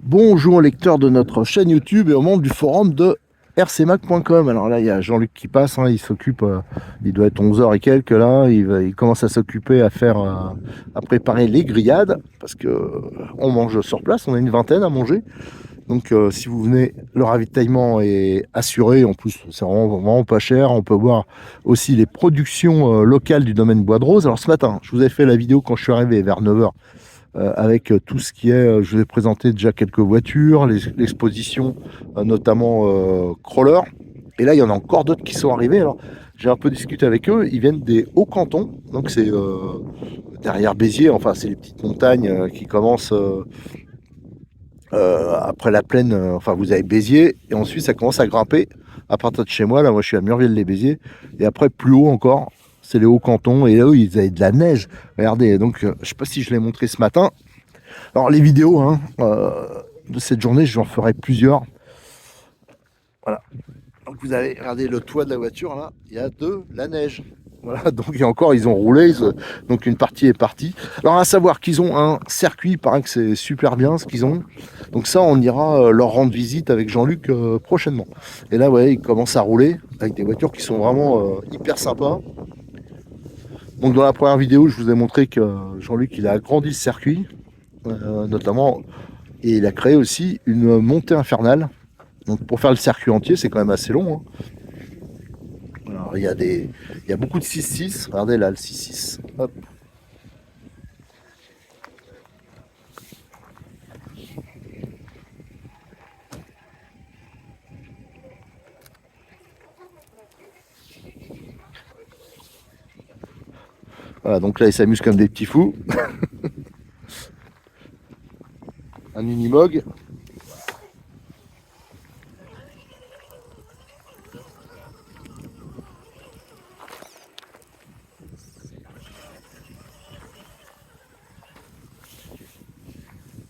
Bonjour lecteurs de notre chaîne YouTube et aux membres du forum de rcmac.com. Alors là, il y a Jean-Luc qui passe, hein, il s'occupe, il doit être 11h et quelques là, il commence à s'occuper à préparer les grillades, parce que on mange sur place, on a une vingtaine à manger. Donc si vous venez, le ravitaillement est assuré, en plus c'est vraiment pas cher, on peut voir aussi les productions locales du domaine Bois de Rose. Alors ce matin, je vous ai fait la vidéo quand je suis arrivé vers 9h. Avec tout ce qui est, je vous ai présenté déjà quelques voitures, l'exposition notamment Crawler. Et là, il y en a encore d'autres qui sont arrivés. Alors, j'ai un peu discuté avec eux. Ils viennent des Hauts-Cantons, donc c'est derrière Béziers. Enfin, c'est les petites montagnes qui commencent après la plaine. Enfin, vous avez Béziers et ensuite ça commence à grimper à partir de chez moi. Là, moi, je suis à Murville-les-Béziers et après plus haut encore. C'est les Hauts-Cantons et là, eux, ils avaient de la neige. Regardez, donc je ne sais pas si je l'ai montré ce matin. Alors les vidéos hein, de cette journée, j'en ferai plusieurs. Voilà. Donc vous avez regardé le toit de la voiture là, il y a de la neige. Voilà, donc et encore ils ont roulé, donc une partie est partie. Alors à savoir qu'ils ont un circuit, il paraît que c'est super bien ce qu'ils ont. Donc ça on ira leur rendre visite avec Jean-Luc prochainement. Et là ouais, ils commencent à rouler avec des voitures qui sont vraiment hyper sympas. Donc dans la première vidéo, je vous ai montré que Jean-Luc il a agrandi le circuit, notamment. Et il a créé aussi une montée infernale. Donc pour faire le circuit entier, c'est quand même assez long. Hein. Alors, il y a beaucoup de 6-6. Regardez là, le 6-6. Hop. Voilà, donc là, ils s'amusent comme des petits fous. Un Unimog.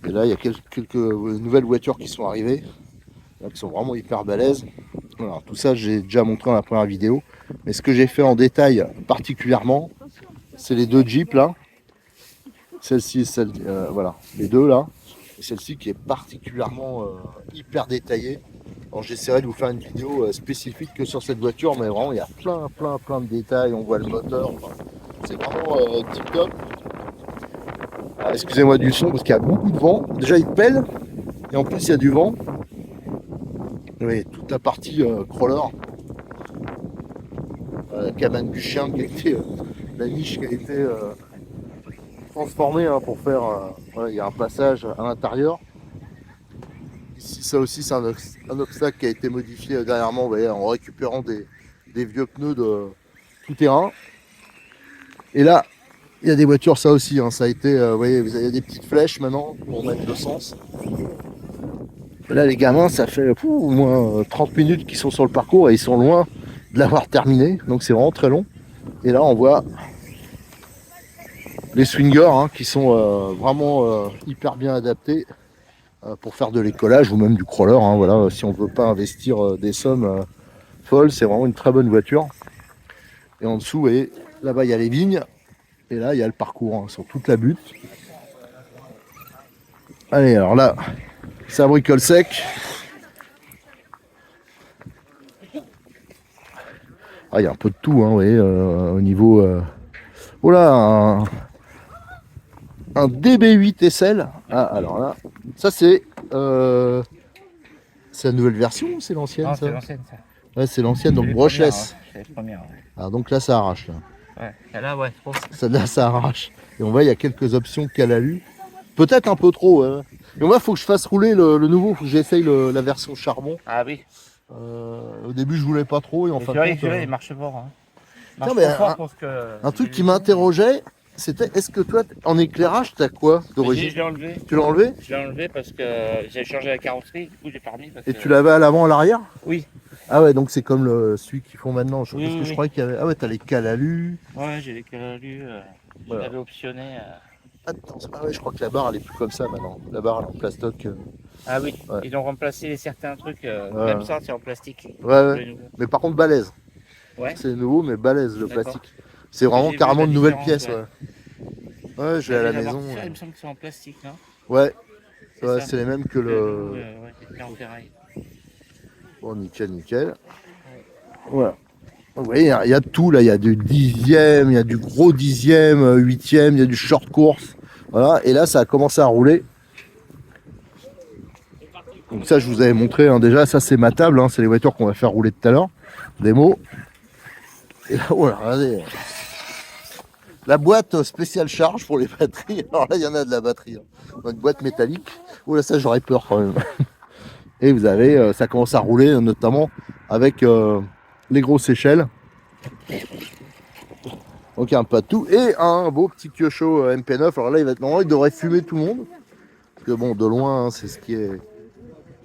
Et là, il y a quelques nouvelles voitures qui sont arrivées, là, qui sont vraiment hyper balèzes. Alors, tout ça, j'ai déjà montré dans la première vidéo. Mais ce que j'ai fait en détail particulièrement, c'est les deux Jeeps là. Celle-ci et celle, voilà, les deux là. Et celle-ci qui est particulièrement hyper détaillée. Alors j'essaierai de vous faire une vidéo spécifique que sur cette voiture, mais vraiment il y a plein de détails. On voit le moteur, enfin, c'est vraiment tip top. Excusez-moi du son parce qu'il y a beaucoup de vent. Déjà il pèle et en plus il y a du vent. Oui, toute la partie crawler, la cabane du chien qui a été, la niche qui a été transformée hein, pour faire. Voilà, il y a un passage à l'intérieur. Ici, ça aussi, c'est un obstacle qui a été modifié dernièrement, vous voyez, en récupérant des vieux pneus de tout terrain. Et là, il y a des voitures, ça aussi, hein, ça a été, vous voyez, vous avez des petites flèches maintenant pour mettre le sens. Et là, les gamins, ça fait au moins 30 minutes qu'ils sont sur le parcours et ils sont loin de l'avoir terminé, donc c'est vraiment très long. Et là, on voit les swingers hein, qui sont vraiment hyper bien adaptés pour faire de l'écolage ou même du crawler. Hein, voilà, si on ne veut pas investir des sommes folles, c'est vraiment une très bonne voiture. Et en dessous, et là-bas, il y a les vignes. Et là, il y a le parcours hein, sur toute la butte. Allez, alors là, ça bricole sec. Ah, il y a un peu de tout, hein, vous voyez, au niveau... Oh là, un DB8 SL. Ah, alors là, ça c'est la nouvelle version ou c'est l'ancienne? Non, ça c'est l'ancienne ça. Ouais, c'est l'ancienne, donc C'est les brushless. premières, ouais. C'est les premières, ouais. Alors donc là, ça arrache. Là. Ouais, celle-là, ouais, trop. Celle-là, ça arrache. Et on voit, il y a quelques options Calalu. Peut-être un peu trop. Mais moi, il faut que je fasse rouler le nouveau. Faut que j'essaye la version charbon. Ah oui. Au début, je voulais pas trop. Et en fin de compte, Il marche fort. Hein. Il non, marche mais trop fort parce que. un truc qui m'interrogeait, c'était est-ce que toi, en éclairage, t'as quoi d'origine? Je l'ai enlevé. Tu l'as enlevé? Je l'ai enlevé parce que j'ai changé la carrosserie, du coup j'ai pas remis. Parce Et que... tu l'avais à l'avant, à l'arrière? Oui. Ah ouais, donc c'est comme celui qu'ils font maintenant. Oui, Parce que oui, je oui. croyais qu'il y avait. Ah ouais, t'as les Calalu. Ouais, j'ai les Calalu. Je Voilà. l'avais optionné. Attends, ah ouais, je crois que la barre elle est plus comme ça maintenant. La barre elle est en plastoc. Ah oui, Ouais. ils ont remplacé certains trucs. Ouais. Même ça, c'est en plastique. Ouais. Mais par contre, balèze. Ouais. C'est nouveau, mais balèze le D'accord. plastique. C'est vraiment J'ai carrément vu de la nouvelles différence, pièces. Ouais, j'ai à la maison. Ça, il me semble que c'est en plastique, non? Ouais, Ouais, ça. c'est les mêmes que Nous, le... ouais, c'est en ferraille. Bon, nickel, nickel. Voilà. Vous voyez, il y a de tout là, il y a du dixième, il y a du gros dixième, huitième, il y a du short course. Voilà, et là ça a commencé à rouler. Donc ça je vous avais montré hein, déjà, ça c'est ma table, hein, c'est les voitures qu'on va faire rouler tout à l'heure. Démo. Et là, voilà, regardez. La boîte spéciale charge pour les batteries. Alors là il y en a de la batterie. Hein. Une boîte métallique. Oh là ça j'aurais peur quand même. Et vous avez, ça commence à rouler notamment avec les grosses échelles. Donc un peu de tout. Et un beau petit Kyosho MP9. Alors là, normalement, il devrait fumer tout le monde. Parce que bon, de loin, hein, c'est ce qui est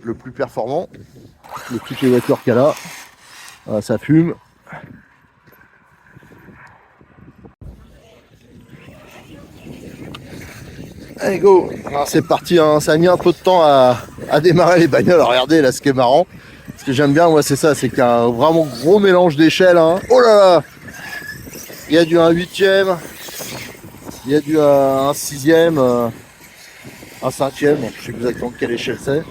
le plus performant. De toutes les voitures qu'il y a là. Voilà, ça fume. Allez, go. Alors, c'est parti. Hein. Ça a mis un peu de temps à démarrer les bagnoles. Alors, regardez, là, ce qui est marrant. Ce que j'aime bien, moi, c'est ça. C'est qu'il y a un vraiment gros mélange d'échelles. Hein. Oh là là. Il y a du 1/8e. Il y a du 1/6e. Un 5e. Je sais plus exactement quelle échelle c'est.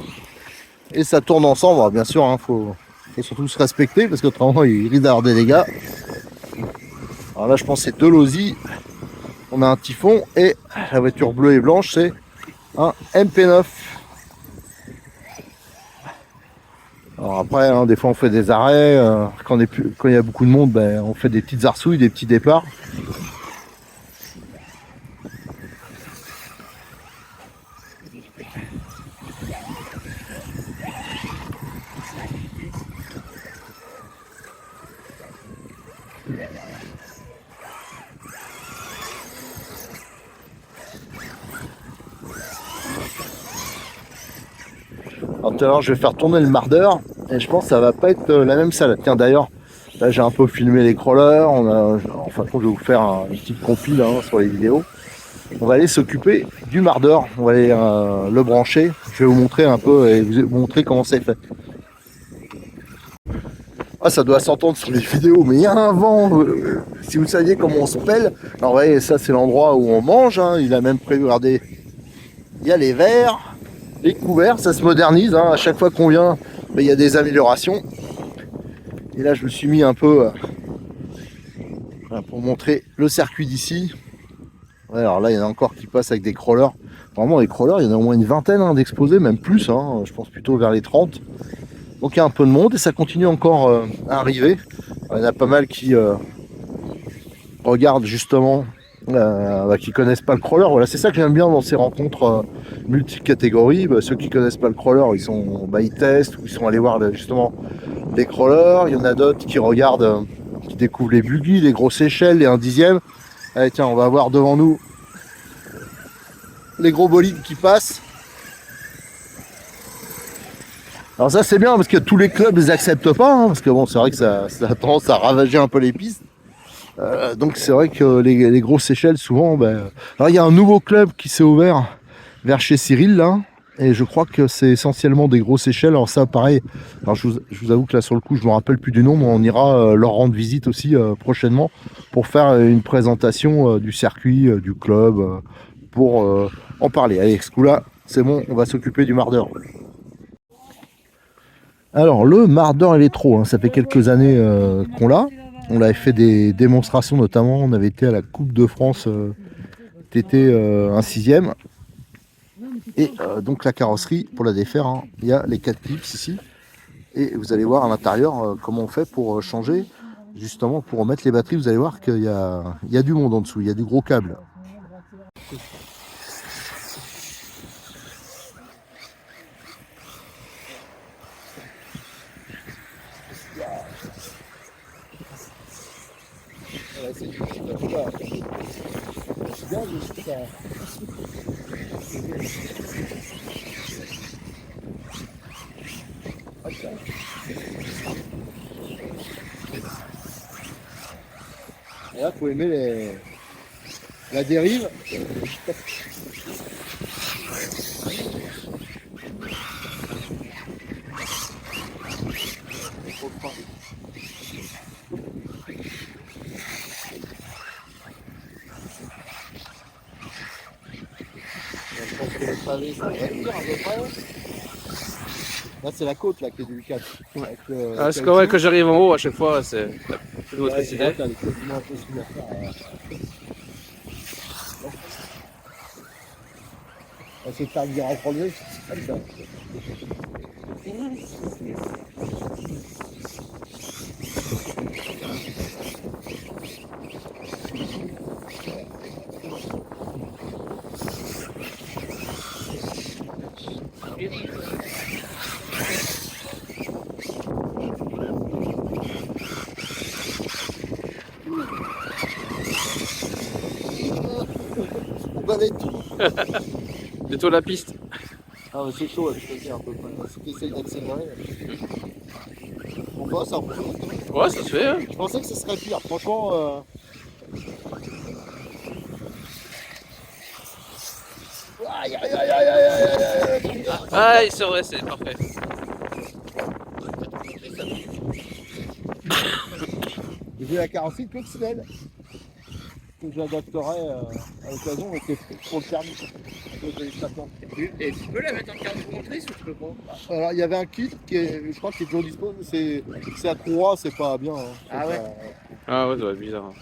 Et ça tourne ensemble, alors, bien sûr, hein, faut surtout se respecter parce qu'autrement il risque d'avoir des dégâts. Alors là je pense que c'est deux Losi, on a un Typhon et la voiture bleue et blanche c'est un MP9. Alors après hein, des fois on fait des arrêts, quand il y a beaucoup de monde ben, on fait des petites arsouilles, des petits départs. Alors tout à l'heure je vais faire tourner le mardeur et je pense que ça va pas être la même salle. Tiens d'ailleurs là j'ai un peu filmé les crawlers, enfin je vais vous faire une petite compile hein, sur les vidéos. On va aller s'occuper du mardeur, on va aller le brancher. Je vais vous montrer un peu et vous montrer comment c'est fait. Ah, ça doit s'entendre sur les vidéos, mais il y a un vent. Si vous saviez comment on se pèle. Alors, vous voyez, ça c'est l'endroit où on mange. Hein. Il a même prévu, regardez, il y a les verres, les couverts, ça se modernise. Hein. À chaque fois qu'on vient, il y a des améliorations. Et là, je me suis mis un peu pour montrer le circuit d'ici. Ouais, alors là, il y en a encore qui passent avec des crawlers. Vraiment, les crawlers, il y en a au moins une vingtaine hein, d'exposés, même plus. Hein, je pense plutôt vers les 30. Donc il y a un peu de monde et ça continue encore à arriver. Il y en a pas mal qui regardent justement, qui connaissent pas le crawler. Voilà, c'est ça que j'aime bien dans ces rencontres multicatégories. Ceux qui connaissent pas le crawler, ils testent ou ils sont allés voir justement les crawlers. Il y en a d'autres qui regardent, qui découvrent les buggy, les grosses échelles, les 1/10. Allez tiens, on va voir devant nous les gros bolides qui passent. Alors ça c'est bien parce que tous les clubs les acceptent pas, hein, parce que bon c'est vrai que ça a tendance à ravager un peu les pistes. Donc c'est vrai que les grosses échelles souvent, ben... Alors il y a un nouveau club qui s'est ouvert vers chez Cyril là, et je crois que c'est essentiellement des grosses échelles. Alors ça pareil, alors je vous avoue que là sur le coup je me rappelle plus du nom, mais on ira leur rendre visite aussi prochainement pour faire une présentation du circuit, du club, pour en parler. Allez, ce coup là c'est bon, on va s'occuper du mardeur. Alors le mardeur électro, hein, ça fait quelques années qu'on l'a. On avait fait des démonstrations notamment, on avait été à la Coupe de France TT 1/6e. Et donc la carrosserie, pour la défaire, hein, il y a les 4 clips ici. Et vous allez voir à l'intérieur comment on fait pour changer, justement pour remettre les batteries. Vous allez voir qu'il y a du monde en dessous, il y a du gros câble. Et là, il faut aimer la dérive. le pavé, ça va être pire à peu près. Là, c'est la côte là, qui est délicate. Avec, Ah, c'est quand que j'arrive en haut à chaque fois, c'est une autre c'est idée. vrai qu'elle est quasiment impossible à faire. On va essayer de faire une virage relevé. Comme ça. On balaye tout. Plutôt la piste. Ah, mais c'est chaud, je peux dire un peu. Si tu essayes d'accélérer. On va, ça reprend. Ouais, ça se fait. Hein. Je pensais que ce serait pire. Franchement. Aïe, aïe, aïe, aïe, aïe, aïe, aïe. Ah, il serait, c'est parfait. J'ai vu la carrosserie coccinelle que j'adapterai à l'occasion, mais c'est pour le permis. Et tu peux la mettre en carte motrice ou tu peux pas? Alors il y avait un kit qui est, je crois qu'il est toujours disponible, mais c'est à 3, c'est pas bien. Hein. Ah ouais. Ah ouais, ça va être bizarre.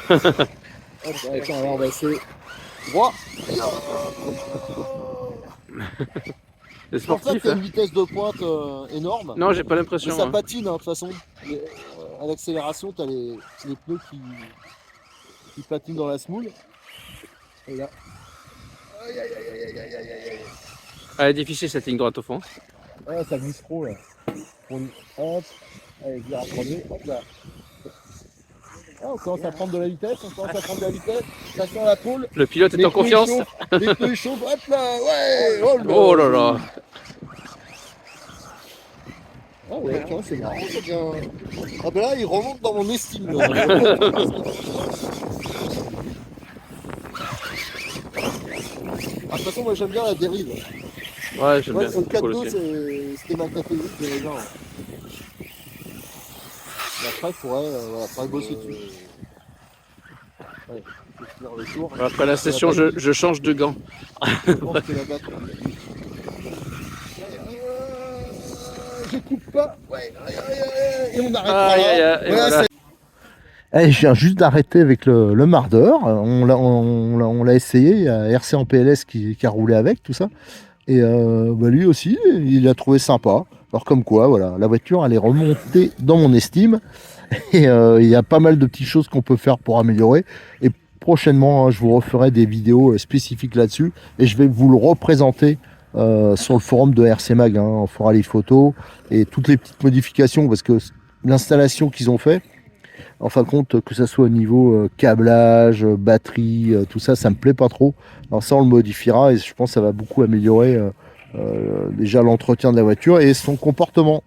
Hop, attends, alors on va essayer. Droit. C'est C'est pour ça que sportif. tu as Hein. une vitesse de pointe énorme. Non, j'ai pas Mais l'impression. ça Hein. patine, hein, de toute façon. Mais, à l'accélération, tu as les pneus qui patinent dans la semoule. Et là. Aïe, aïe, aïe, aïe, aïe, aïe, aïe. Elle est difficile cette ligne droite au fond. Ah, ça glisse trop là. Hop, allez, je vais rapprocher. Hop là. Ah, on commence à prendre de la vitesse, ça sent la pôle. Le pilote est Les en pneus, confiance. ils chauffent, les pneus ils chauffent, hop là, ouais, Oh là là. Ah ouais, tiens, c'est marrant, ça vient. Ah ben là, il remonte dans mon estime. Là. Ah, de toute façon, moi j'aime bien la dérive. Ouais, j'aime Ouais, bien. sur le C'est cool 4-2, aussi. c'était ma caféine de les gens. Et après, il faudrait bosser dessus. Ouais, il faut finir le tour. Après la session, je change de gants. Je pense que la batterie. Je coupe pas. Ouais, et on arrêtera. Aïe, aïe, aïe, et voilà. Eh, je viens juste d'arrêter avec le mardeur. On l'a essayé. Il y a RC en PLS qui a roulé avec, tout ça. Et lui aussi, il l'a trouvé sympa. Alors comme quoi, voilà, la voiture, elle est remontée dans mon estime. Et il y a pas mal de petites choses qu'on peut faire pour améliorer. Et prochainement, hein, je vous referai des vidéos spécifiques là-dessus. Et je vais vous le représenter sur le forum de RC Mag. Hein. On fera les photos et toutes les petites modifications. Parce que l'installation qu'ils ont fait, en fin de compte, que ce soit au niveau câblage, batterie, tout ça, ça me plaît pas trop. Alors ça, on le modifiera et je pense que ça va beaucoup améliorer déjà l'entretien de la voiture et son comportement.